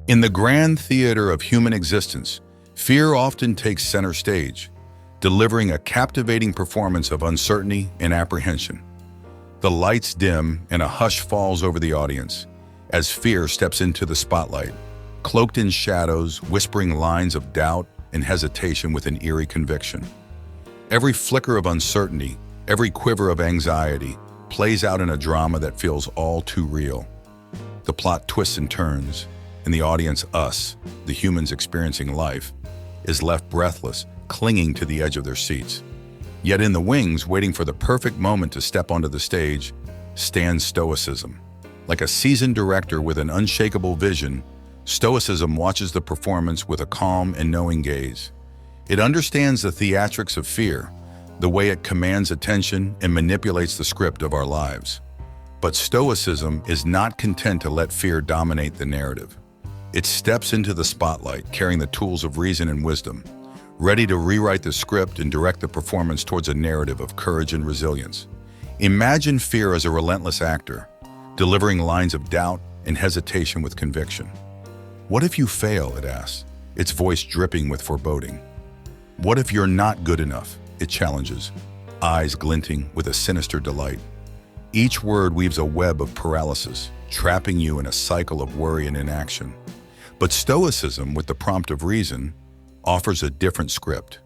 In the grand theater of human existence, fear often takes center stage, delivering a captivating performance of uncertainty and apprehension. The lights dim and a hush falls over the audience as fear steps into the spotlight, cloaked in shadows, whispering lines of doubt and hesitation with an eerie conviction. Every flicker of uncertainty, every quiver of anxiety, plays out in a drama that feels all too real. The plot twists and turns, and the audience, us, the humans experiencing life, is left breathless, clinging to the edge of their seats. Yet in the wings, waiting for the perfect moment to step onto the stage, stands Stoicism. Like a seasoned director with an unshakable vision, Stoicism watches the performance with a calm and knowing gaze. It understands the theatrics of fear, the way it commands attention and manipulates the script of our lives. But Stoicism is not content to let fear dominate the narrative. It steps into the spotlight, carrying the tools of reason and wisdom, ready to rewrite the script and direct the performance towards a narrative of courage and resilience. Imagine fear as a relentless actor, delivering lines of doubt and hesitation with conviction. What if you fail, it asks, its voice dripping with foreboding. What if you're not good enough, it challenges, eyes glinting with a sinister delight. Each word weaves a web of paralysis, trapping you in a cycle of worry and inaction. But Stoicism, with the prompt of reason, offers a different script.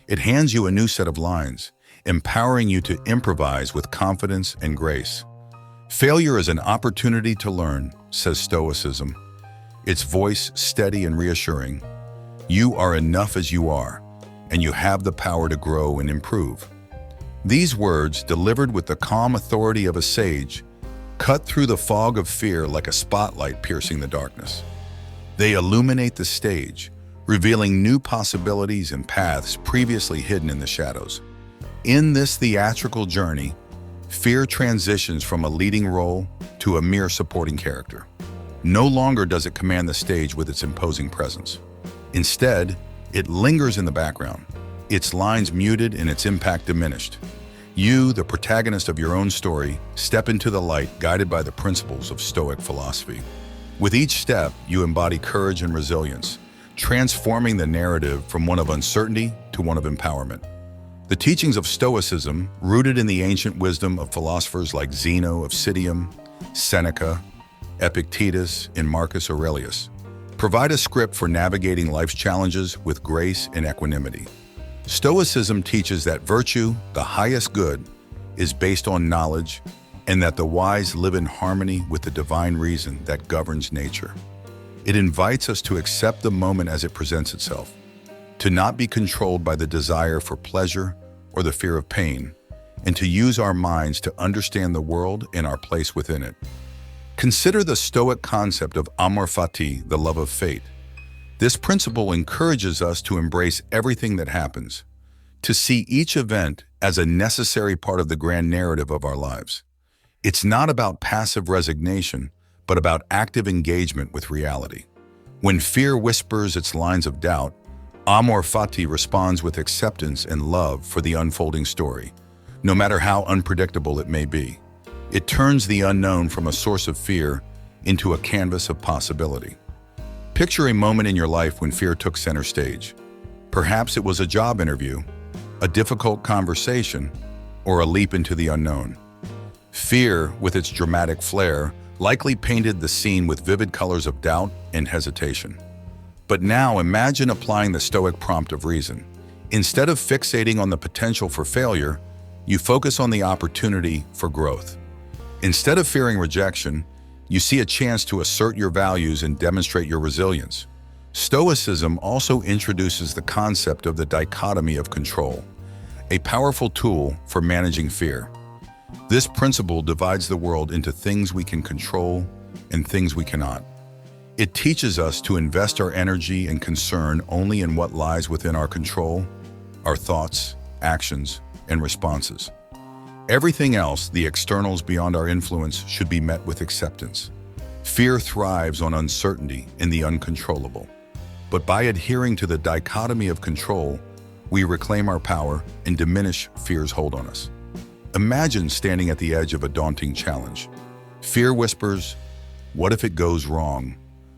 It hands you a new set of lines, empowering you to improvise with confidence and grace. Failure is an opportunity to learn, says Stoicism, its voice steady and reassuring. You are enough as you are, and you have the power to grow and improve. These words, delivered with the calm authority of a sage, cut through the fog of fear like a spotlight piercing the darkness. They illuminate the stage, revealing new possibilities and paths previously hidden in the shadows. In this theatrical journey, fear transitions from a leading role to a mere supporting character. No longer does it command the stage with its imposing presence. Instead, it lingers in the background, its lines muted and its impact diminished. You, the protagonist of your own story, step into the light guided by the principles of Stoic philosophy. With each step, you embody courage and resilience, transforming the narrative from one of uncertainty to one of empowerment. The teachings of Stoicism, rooted in the ancient wisdom of philosophers like Zeno of Citium, Seneca, Epictetus, and Marcus Aurelius, provide a script for navigating life's challenges with grace and equanimity. Stoicism teaches that virtue, the highest good, is based on knowledge, and that the wise live in harmony with the divine reason that governs nature. It invites us to accept the moment as it presents itself, to not be controlled by the desire for pleasure or the fear of pain, and to use our minds to understand the world and our place within it. Consider the Stoic concept of amor fati, the love of fate. This principle encourages us to embrace everything that happens, to see each event as a necessary part of the grand narrative of our lives. It's not about passive resignation, but about active engagement with reality. When fear whispers its lines of doubt, amor fati responds with acceptance and love for the unfolding story, no matter how unpredictable it may be. It turns the unknown from a source of fear into a canvas of possibility. Picture a moment in your life when fear took center stage. Perhaps it was a job interview, a difficult conversation, or a leap into the unknown. Fear, with its dramatic flair, likely painted the scene with vivid colors of doubt and hesitation. But now imagine applying the Stoic prompt of reason. Instead of fixating on the potential for failure, you focus on the opportunity for growth. Instead of fearing rejection, you see a chance to assert your values and demonstrate your resilience. Stoicism also introduces the concept of the dichotomy of control, a powerful tool for managing fear. This principle divides the world into things we can control and things we cannot. It teaches us to invest our energy and concern only in what lies within our control, our thoughts, actions, and responses. Everything else, the externals beyond our influence, should be met with acceptance. Fear thrives on uncertainty and the uncontrollable. But by adhering to the dichotomy of control, we reclaim our power and diminish fear's hold on us. Imagine standing at the edge of a daunting challenge. Fear whispers, "What if it goes wrong?"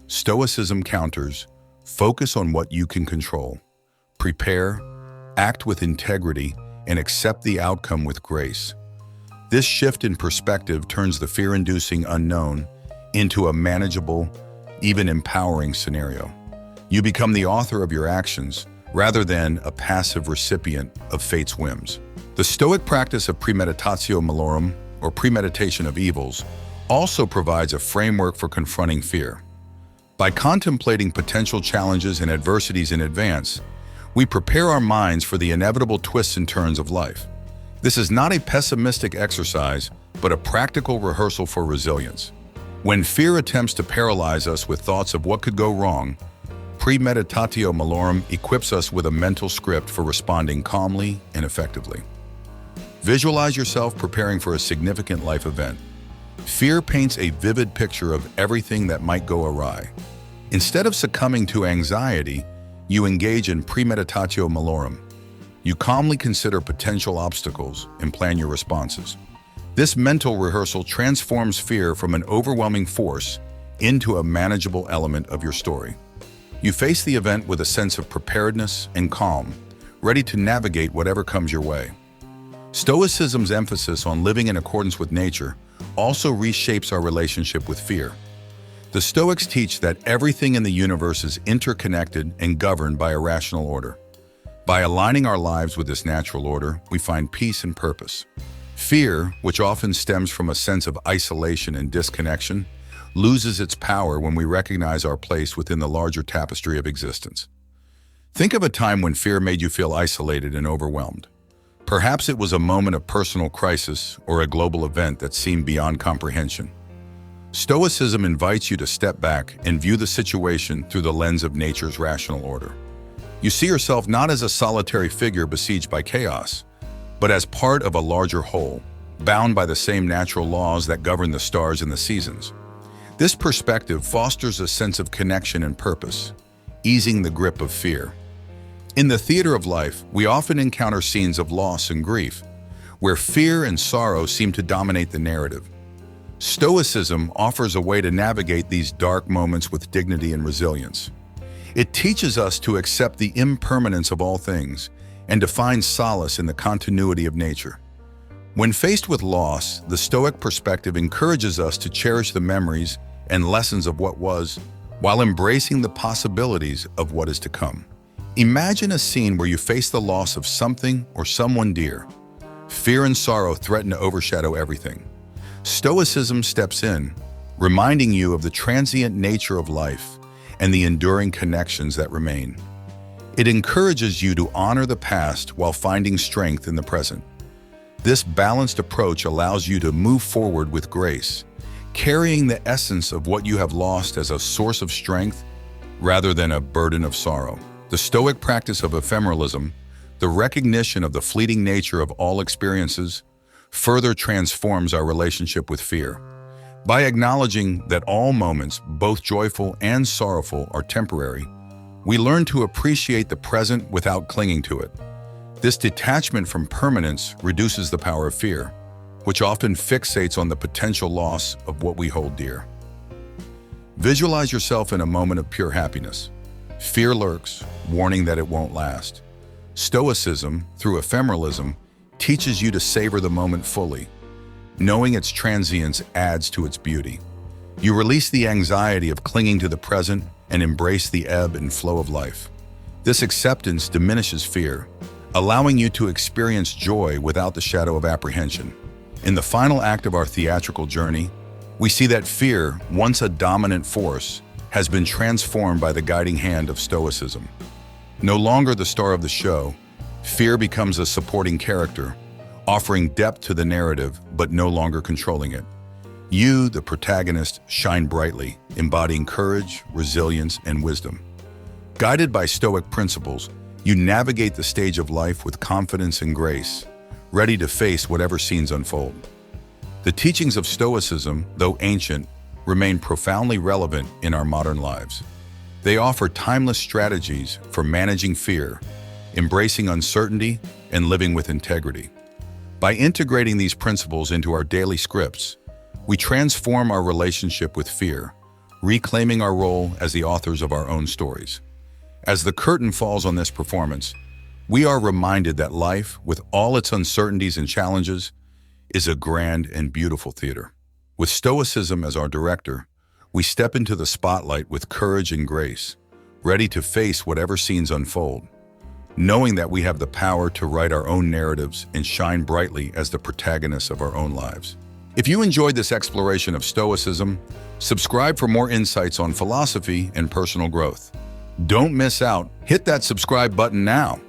Stoicism counters, focus on what you can control. Prepare, act with integrity, and accept the outcome with grace. This shift in perspective turns the fear-inducing unknown into a manageable, even empowering scenario. You become the author of your actions rather than a passive recipient of fate's whims. The Stoic practice of premeditatio malorum, or premeditation of evils, also provides a framework for confronting fear. By contemplating potential challenges and adversities in advance, we prepare our minds for the inevitable twists and turns of life. This is not a pessimistic exercise, but a practical rehearsal for resilience. When fear attempts to paralyze us with thoughts of what could go wrong, premeditatio malorum equips us with a mental script for responding calmly and effectively. Visualize yourself preparing for a significant life event. Fear paints a vivid picture of everything that might go awry. Instead of succumbing to anxiety, you engage in premeditatio malorum. You calmly consider potential obstacles and plan your responses. This mental rehearsal transforms fear from an overwhelming force into a manageable element of your story. You face the event with a sense of preparedness and calm, ready to navigate whatever comes your way. Stoicism's emphasis on living in accordance with nature also reshapes our relationship with fear. The Stoics teach that everything in the universe is interconnected and governed by a rational order. By aligning our lives with this natural order, we find peace and purpose. Fear, which often stems from a sense of isolation and disconnection, loses its power when we recognize our place within the larger tapestry of existence. Think of a time when fear made you feel isolated and overwhelmed. Perhaps it was a moment of personal crisis or a global event that seemed beyond comprehension. Stoicism invites you to step back and view the situation through the lens of nature's rational order. You see yourself not as a solitary figure besieged by chaos, but as part of a larger whole, bound by the same natural laws that govern the stars and the seasons. This perspective fosters a sense of connection and purpose, easing the grip of fear. In the theater of life, we often encounter scenes of loss and grief, where fear and sorrow seem to dominate the narrative. Stoicism offers a way to navigate these dark moments with dignity and resilience. It teaches us to accept the impermanence of all things and to find solace in the continuity of nature. When faced with loss, the Stoic perspective encourages us to cherish the memories and lessons of what was, while embracing the possibilities of what is to come. Imagine a scene where you face the loss of something or someone dear. Fear and sorrow threaten to overshadow everything. Stoicism steps in, reminding you of the transient nature of life and the enduring connections that remain. It encourages you to honor the past while finding strength in the present. This balanced approach allows you to move forward with grace, carrying the essence of what you have lost as a source of strength rather than a burden of sorrow. The Stoic practice of ephemeralism, the recognition of the fleeting nature of all experiences, further transforms our relationship with fear. By acknowledging that all moments, both joyful and sorrowful, are temporary, we learn to appreciate the present without clinging to it. This detachment from permanence reduces the power of fear, which often fixates on the potential loss of what we hold dear. Visualize yourself in a moment of pure happiness. Fear lurks, warning that it won't last. Stoicism, through ephemeralism, teaches you to savor the moment fully. Knowing its transience adds to its beauty. You release the anxiety of clinging to the present and embrace the ebb and flow of life. This acceptance diminishes fear, allowing you to experience joy without the shadow of apprehension. In the final act of our theatrical journey, we see that fear, once a dominant force, has been transformed by the guiding hand of Stoicism. No longer the star of the show, fear becomes a supporting character, offering depth to the narrative but no longer controlling it. You, the protagonist, shine brightly, embodying courage, resilience, and wisdom. Guided by Stoic principles, you navigate the stage of life with confidence and grace, ready to face whatever scenes unfold. The teachings of Stoicism, though ancient, remain profoundly relevant in our modern lives. They offer timeless strategies for managing fear, embracing uncertainty, and living with integrity. By integrating these principles into our daily scripts, we transform our relationship with fear, reclaiming our role as the authors of our own stories. As the curtain falls on this performance, we are reminded that life, with all its uncertainties and challenges, is a grand and beautiful theater. With Stoicism as our director, we step into the spotlight with courage and grace, ready to face whatever scenes unfold, knowing that we have the power to write our own narratives and shine brightly as the protagonists of our own lives. If you enjoyed this exploration of Stoicism, subscribe for more insights on philosophy and personal growth. Don't miss out. Hit that subscribe button now.